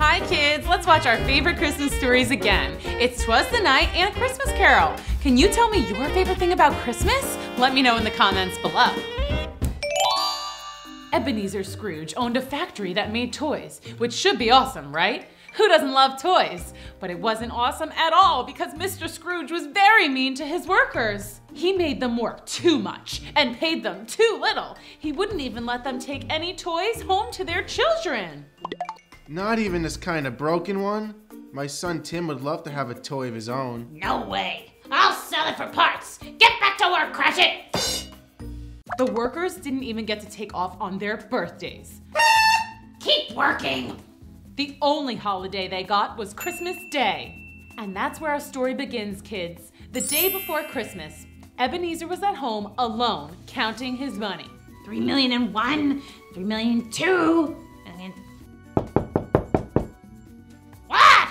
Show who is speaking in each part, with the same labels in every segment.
Speaker 1: Hi kids, let's watch our favorite Christmas stories again. It's 'Twas the Night and A Christmas Carol. Can you tell me your favorite thing about Christmas? Let me know in the comments below. Ebenezer Scrooge owned a factory that made toys, which should be awesome, right? Who doesn't love toys? But it wasn't awesome at all because Mr. Scrooge was very mean to his workers. He made them work too much and paid them too little. He wouldn't even let them take any toys home to their children.
Speaker 2: Not even this kind of broken one? My son Tim would love to have a toy of his own.
Speaker 3: No way. I'll sell it for parts. Get back to work, Cratchit.
Speaker 1: The workers didn't even get to take off on their birthdays.
Speaker 3: Keep working.
Speaker 1: The only holiday they got was Christmas Day. And that's where our story begins, kids. The day before Christmas, Ebenezer was at home alone, counting his money.
Speaker 3: 3,000,001, 3,000,002, and... What?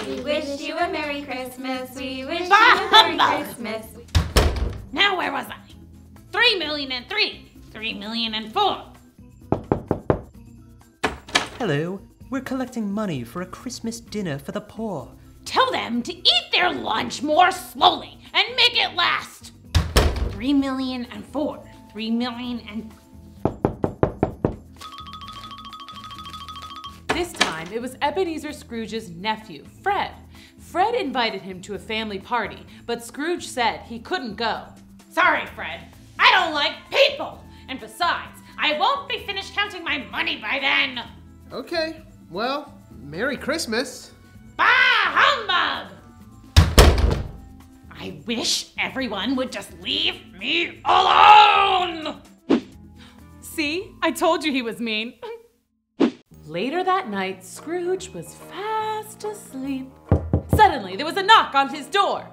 Speaker 4: We wish you a Merry Christmas. We wish you a Merry Christmas.
Speaker 3: Now where was I? 3,000,003, 3,000,004.
Speaker 5: Hello, we're collecting money for a Christmas dinner for the poor.
Speaker 3: Tell them to eat their lunch more slowly and make it last. 3,000,004, 3,000,000.
Speaker 1: This time, it was Ebenezer Scrooge's nephew, Fred. Fred invited him to a family party, but Scrooge said he couldn't go.
Speaker 3: Sorry, Fred. I don't like people. And besides, I won't be finished counting my money by then.
Speaker 6: Okay, well, Merry Christmas.
Speaker 3: Bah humbug! I wish everyone would just leave me alone!
Speaker 1: See, I told you he was mean. Later that night, Scrooge was fast asleep. Suddenly, there was a knock on his door.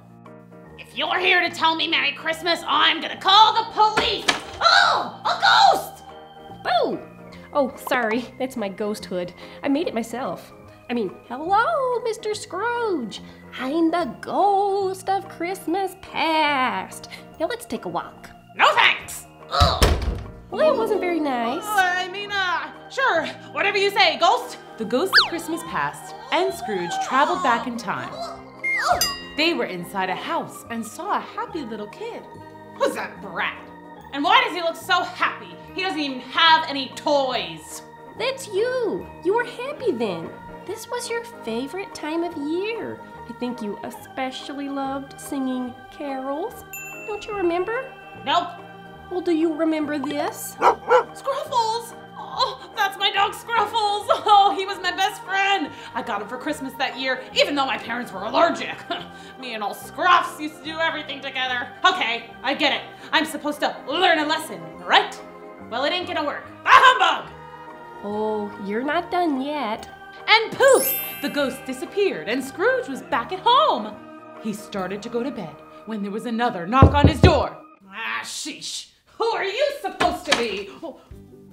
Speaker 3: If you're here to tell me Merry Christmas, I'm gonna call the police! Oh, a ghost!
Speaker 7: Boo! Oh, sorry, that's my ghost hood. I made it myself. Hello, Mr. Scrooge. I'm the ghost of Christmas past. Now let's take a walk.
Speaker 3: No thanks! Ugh.
Speaker 7: Well, that wasn't very nice.
Speaker 1: Sure, whatever you say, ghost. The ghost of Christmas past and Scrooge traveled back in time. They were inside a house and saw a happy little kid.
Speaker 3: Who's that brat? And why does he look so happy? He doesn't even have any toys.
Speaker 7: That's you. You were happy then. This was your favorite time of year. I think you especially loved singing carols. Don't you remember?
Speaker 3: Nope.
Speaker 7: Well, do you remember this?
Speaker 1: Scruffles! Oh, that's my dog Scruffles! Oh, he was my best friend! I got him for Christmas that year, even though my parents were allergic. Me and old Scruffs used to do everything together. Okay, I get it. I'm supposed to learn a lesson, right? Well, it ain't gonna work. Bah humbug!
Speaker 7: Oh, you're not done yet.
Speaker 1: And poof! The ghost disappeared and Scrooge was back at home. He started to go to bed when there was another knock on his door.
Speaker 3: Ah, sheesh. Who are you supposed to be? Oh.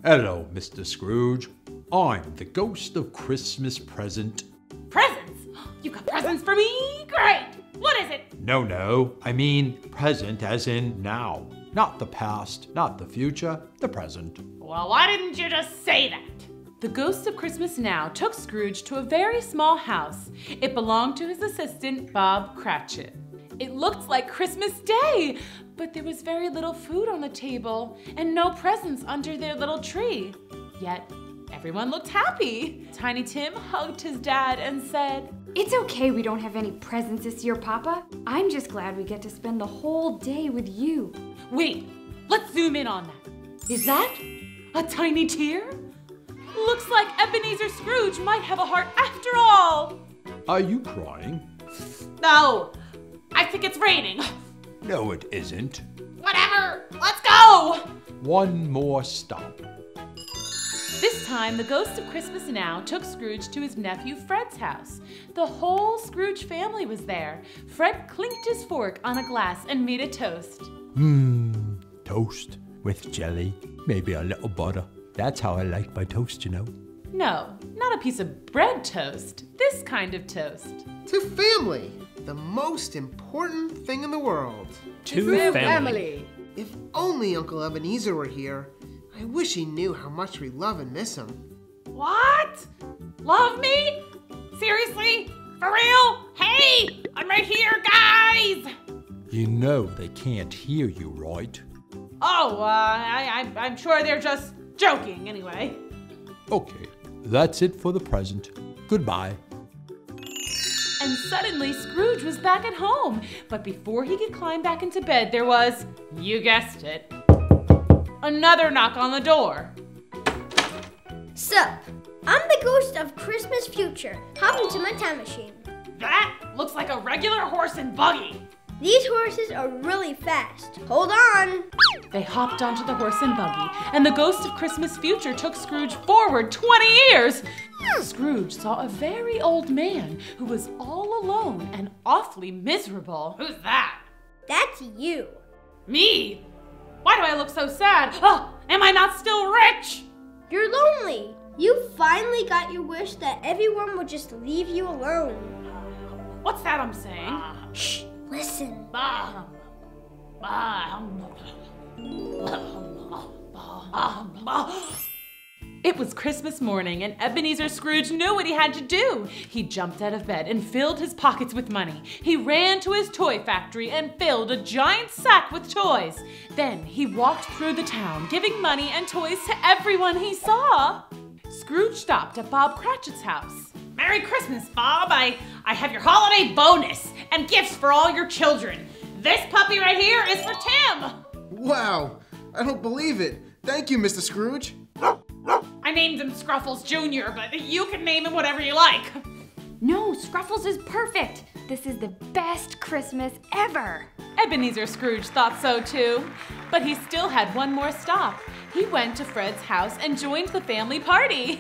Speaker 8: Hello, Mr. Scrooge. I'm the ghost of Christmas present.
Speaker 3: Presents? You got presents for me? Great! What is it?
Speaker 8: No, I mean present as in now. Not the past, not the future, the present.
Speaker 3: Well, why didn't you just say that?
Speaker 1: The ghost of Christmas Now took Scrooge to a very small house. It belonged to his assistant, Bob Cratchit. It looked like Christmas Day, but there was very little food on the table and no presents under their little tree. Yet, everyone looked happy. Tiny Tim hugged his dad and said,
Speaker 4: It's okay we don't have any presents this year, Papa. I'm just glad we get to spend the whole day with you.
Speaker 1: Wait, let's zoom in on that. Is that a tiny tear? Looks like Ebenezer Scrooge might have a heart after all.
Speaker 8: Are you crying?
Speaker 1: No, I think it's raining.
Speaker 8: No, it isn't.
Speaker 3: Whatever, let's go!
Speaker 8: One more stop.
Speaker 1: This time, the ghost of Christmas Now took Scrooge to his nephew Fred's house. The whole Scrooge family was there. Fred clinked his fork on a glass and made a toast.
Speaker 8: Toast with jelly, maybe a little butter. That's how I like my toast, you know.
Speaker 1: No, not a piece of bread toast. This kind of toast.
Speaker 6: To family, the most important thing in the world.
Speaker 5: To family.
Speaker 6: If only Uncle Ebenezer were here. I wish he knew how much we love and miss him.
Speaker 1: What? Love me?
Speaker 3: Seriously? For real? Hey, I'm right here, guys!
Speaker 8: You know they can't hear you, right?
Speaker 1: Oh, I'm sure they're just joking anyway.
Speaker 8: Okay, that's it for the present. Goodbye.
Speaker 1: And suddenly Scrooge was back at home. But before he could climb back into bed, there was, you guessed it, another knock on the door.
Speaker 9: Sup? I'm the ghost of Christmas future. Hop into my time machine.
Speaker 3: That looks like a regular horse and buggy.
Speaker 9: These horses are really fast. Hold on.
Speaker 1: They hopped onto the horse and buggy, and the ghost of Christmas future took Scrooge forward 20 years. Scrooge saw a very old man who was all alone and awfully miserable.
Speaker 3: Who's that?
Speaker 9: That's you.
Speaker 3: Me? Why do I look so sad? Oh, am I not still rich?
Speaker 9: You're lonely. You finally got your wish that everyone would just leave you alone.
Speaker 3: What's that I'm saying?
Speaker 9: Shh, listen.
Speaker 1: It was Christmas morning, and Ebenezer Scrooge knew what he had to do. He jumped out of bed and filled his pockets with money. He ran to his toy factory and filled a giant sack with toys. Then he walked through the town, giving money and toys to everyone he saw. Scrooge stopped at Bob Cratchit's house.
Speaker 3: Merry Christmas, Bob. I have your holiday bonus and gifts for all your children. This puppy right here is for Tim.
Speaker 2: Wow, I don't believe it. Thank you, Mr. Scrooge.
Speaker 3: I named him Scruffles Jr., but you can name him whatever you like.
Speaker 4: No, Scruffles is perfect. This is the best Christmas ever.
Speaker 1: Ebenezer Scrooge thought so too, but he still had one more stop. He went to Fred's house and joined the family party.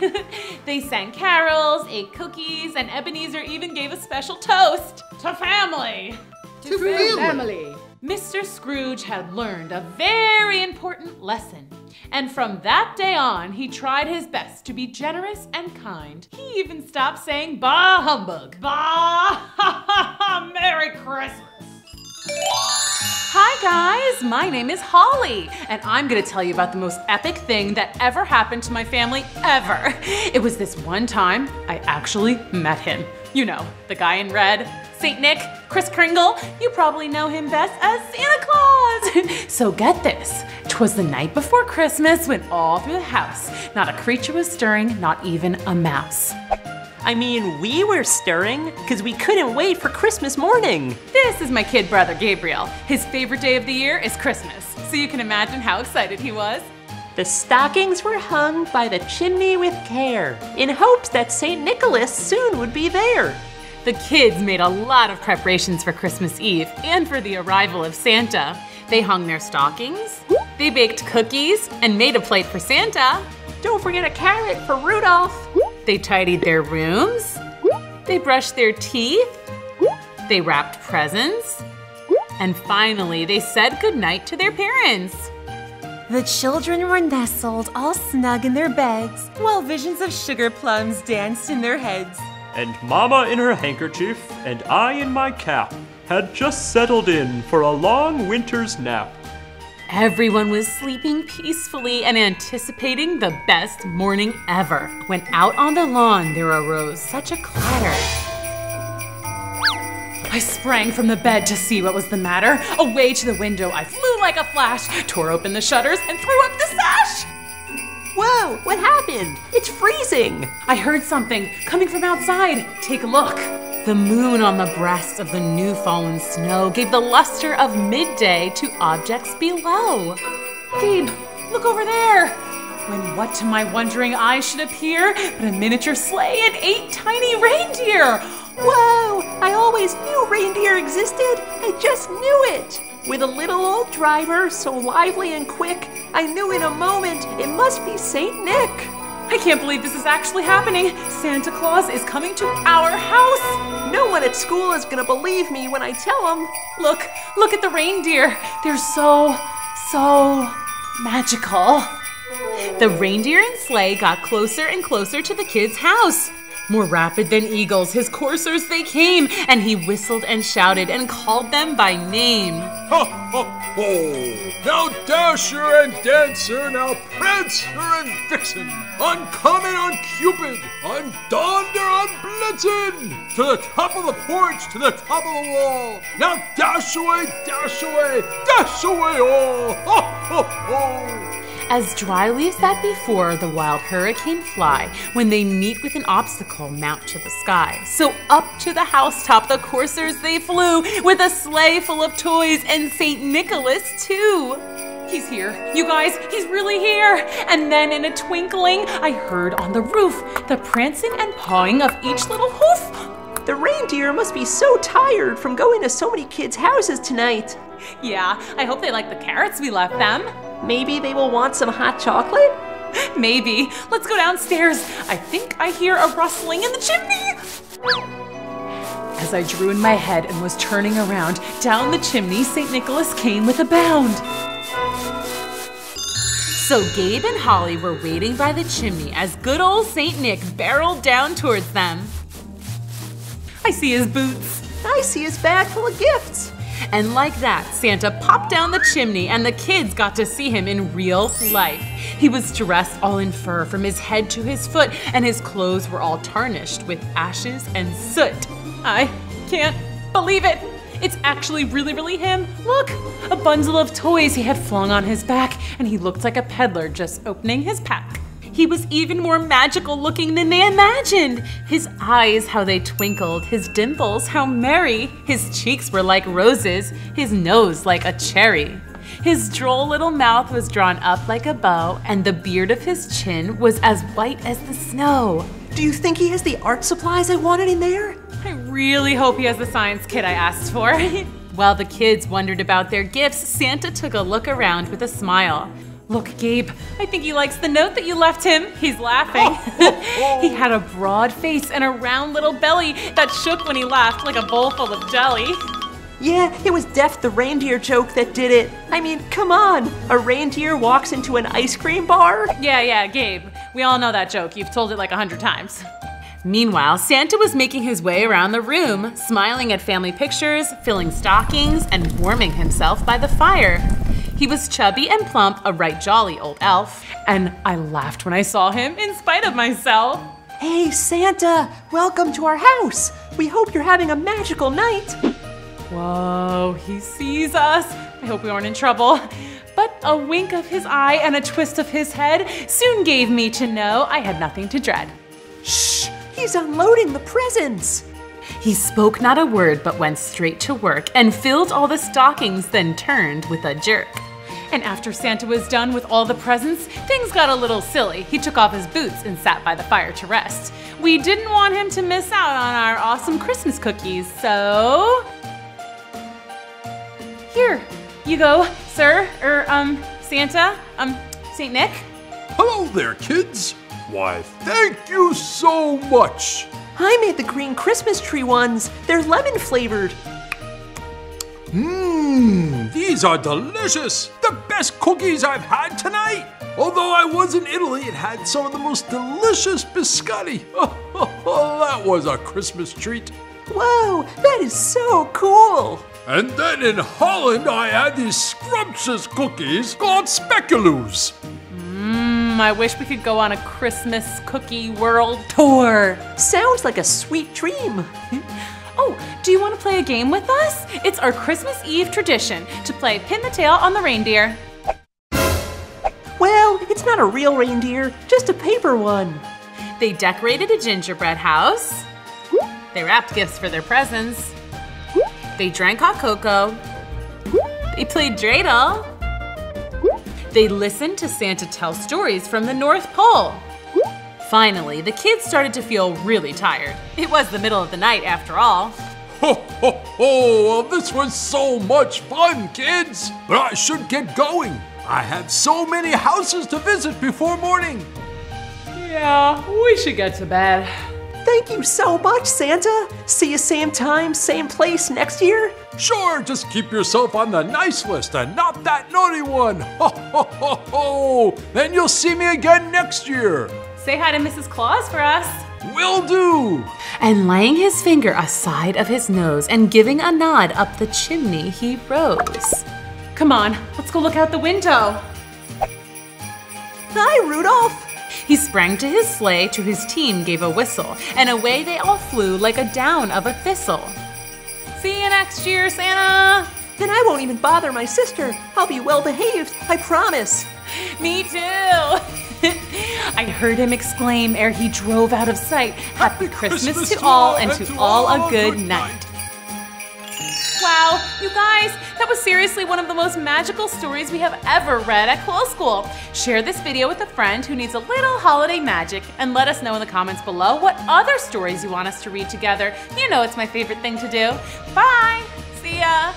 Speaker 1: They sang carols, ate cookies, and Ebenezer even gave a special toast.
Speaker 3: To family.
Speaker 2: To family.
Speaker 1: Mr. Scrooge had learned a very important lesson. And from that day on, he tried his best to be generous and kind. He even stopped saying bah humbug.
Speaker 3: Bah! Merry Christmas.
Speaker 1: Hi guys, my name is Holly, and I'm gonna tell you about the most epic thing that ever happened to my family ever. It was this one time I actually met him. You know, the guy in red, Saint Nick, Kris Kringle. You probably know him best as Santa Claus. So get this, 'twas the night before Christmas when all through the house, not a creature was stirring, not even a mouse.
Speaker 5: I mean, we were stirring because we couldn't wait for Christmas morning.
Speaker 1: This is my kid brother, Gabriel. His favorite day of the year is Christmas, so you can imagine how excited he was.
Speaker 5: The stockings were hung by the chimney with care, in hopes that St. Nicholas soon would be there.
Speaker 1: The kids made a lot of preparations for Christmas Eve and for the arrival of Santa. They hung their stockings, they baked cookies, and made a plate for Santa.
Speaker 5: Don't forget a carrot for Rudolph.
Speaker 1: They tidied their rooms, they brushed their teeth, they wrapped presents, and finally they said goodnight to their parents.
Speaker 10: The children were nestled all snug in their beds, while visions of sugar plums danced in their heads.
Speaker 11: And Mama in her handkerchief and I in my cap had just settled in for a long winter's nap.
Speaker 1: Everyone was sleeping peacefully and anticipating the best morning ever, when out on the lawn there arose such a clatter. I sprang from the bed to see what was the matter. Away to the window I flew like a flash, tore open the shutters, and threw up the sash.
Speaker 5: Whoa, what happened? It's freezing.
Speaker 1: I heard something coming from outside. Take a look. The moon on the breast of the new fallen snow gave the luster of midday to objects below. Gabe, look over there. When what to my wondering eyes should appear but a miniature sleigh and 8 tiny reindeer.
Speaker 5: Whoa, I always knew reindeer existed. I just knew it. With a little old driver so lively and quick, I knew in a moment it must be Saint Nick.
Speaker 1: I can't believe this is actually happening. Santa Claus is coming to our house.
Speaker 5: No one at school is gonna believe me when I tell them.
Speaker 1: Look at the reindeer. They're so magical. The reindeer and sleigh got closer and closer to the kid's house. More rapid than eagles, his coursers they came, and he whistled and shouted and called them by name.
Speaker 12: Ho, ho, ho! Now Dasher and Dancer, now Prancer and Vixen, on Comet, on Cupid, on Donder, on dancing! To the top of the porch, to the top of the wall! Now dash away, dash away, dash away all! Ho, ho, ho!
Speaker 1: As dryly as that before, the wild hurricane fly, when they meet with an obstacle, mount to the sky. So up to the housetop the coursers they flew, with a sleigh full of toys and St. Nicholas too. He's here. You guys, he's really here. And then in a twinkling, I heard on the roof the prancing and pawing of each little hoof.
Speaker 5: The reindeer must be so tired from going to so many kids' houses tonight.
Speaker 1: Yeah, I hope they like the carrots we left them.
Speaker 5: Maybe they will want some hot chocolate?
Speaker 1: Maybe. Let's go downstairs. I think I hear a rustling in the chimney. As I drew in my head and was turning around, down the chimney St. Nicholas came with a bound. So Gabe and Holly were waiting by the chimney as good old St. Nick barreled down towards them. I see his boots.
Speaker 5: I see his bag full of gifts.
Speaker 1: And like that, Santa popped down the chimney and the kids got to see him in real life. He was dressed all in fur from his head to his foot, and his clothes were all tarnished with ashes and soot. I can't believe it. It's actually really him. Look, a bundle of toys he had flung on his back, and he looked like a peddler just opening his pack. He was even more magical looking than they imagined. His eyes, how they twinkled, his dimples, how merry. His cheeks were like roses, his nose like a cherry. His droll little mouth was drawn up like a bow, and the beard of his chin was as white as the snow.
Speaker 5: Do you think he has the art supplies I wanted in there?
Speaker 1: I really hope he has the science kit I asked for. While the kids wondered about their gifts, Santa took a look around with a smile. Look, Gabe, I think he likes the note that you left him. He's laughing. He had a broad face and a round little belly that shook when he laughed like a bowl full of jelly.
Speaker 5: Yeah, it was Def the reindeer joke that did it. I mean, come on. A reindeer walks into an ice cream bar?
Speaker 1: Yeah, Gabe. We all know that joke. You've told it like 100 times. Meanwhile, Santa was making his way around the room, smiling at family pictures, filling stockings, and warming himself by the fire. He was chubby and plump, a right jolly old elf, and I laughed when I saw him in spite of myself.
Speaker 5: Hey, Santa, welcome to our house. We hope you're having a magical night.
Speaker 1: Whoa, he sees us. I hope we aren't in trouble. But a wink of his eye and a twist of his head soon gave me to know I had nothing to dread.
Speaker 5: Shh, he's unloading the presents.
Speaker 1: He spoke not a word but went straight to work and filled all the stockings, then turned with a jerk. And after Santa was done with all the presents, things got a little silly. He took off his boots and sat by the fire to rest. We didn't want him to miss out on our awesome Christmas cookies, so... Here, you go, sir, Santa, St. Nick.
Speaker 12: Hello there, kids. Why, thank you so much.
Speaker 5: I made the green Christmas tree ones. They're lemon flavored.
Speaker 12: These are delicious. The best cookies I've had tonight. Although I was in Italy and had some of the most delicious biscotti. That was a Christmas treat.
Speaker 5: Whoa, that is so cool.
Speaker 12: And then in Holland, I had these scrumptious cookies called speculoos.
Speaker 1: I wish we could go on a Christmas cookie world tour.
Speaker 5: Sounds like a sweet dream.
Speaker 1: Oh, do you want to play a game with us? It's our Christmas Eve tradition to play pin the tail on the reindeer.
Speaker 5: Well, it's not a real reindeer, just a paper one.
Speaker 1: They decorated a gingerbread house. They wrapped gifts for their presents. They drank hot cocoa. They played dreidel. They listened to Santa tell stories from the North Pole. Finally, the kids started to feel really tired. It was the middle of the night after all.
Speaker 12: Ho, ho, ho! Well, this was so much fun, kids! But I should get going. I have so many houses to visit before morning.
Speaker 1: Yeah, we should get to bed.
Speaker 5: Thank you so much, Santa. See you same time, same place next year?
Speaker 12: Sure, just keep yourself on the nice list and not that naughty one. Ho, ho, ho, ho! Then you'll see me again next year.
Speaker 1: Say hi to Mrs. Claus for us.
Speaker 12: Will do.
Speaker 1: And laying his finger aside of his nose and giving a nod up the chimney, he rose. Come on, let's go look out the window.
Speaker 5: Hi, Rudolph.
Speaker 1: He sprang to his sleigh, to his team gave a whistle, and away they all flew like a down of a thistle. See you next year, Santa!
Speaker 5: Then I won't even bother my sister. I'll be well behaved, I promise.
Speaker 1: Me too! I heard him exclaim ere he drove out of sight, Happy Christmas to all, and to all a good night. Wow, you guys, that was seriously one of the most magical stories we have ever read at Quill School. Share this video with a friend who needs a little holiday magic, and let us know in the comments below what other stories you want us to read together. You know it's my favorite thing to do. Bye! See ya!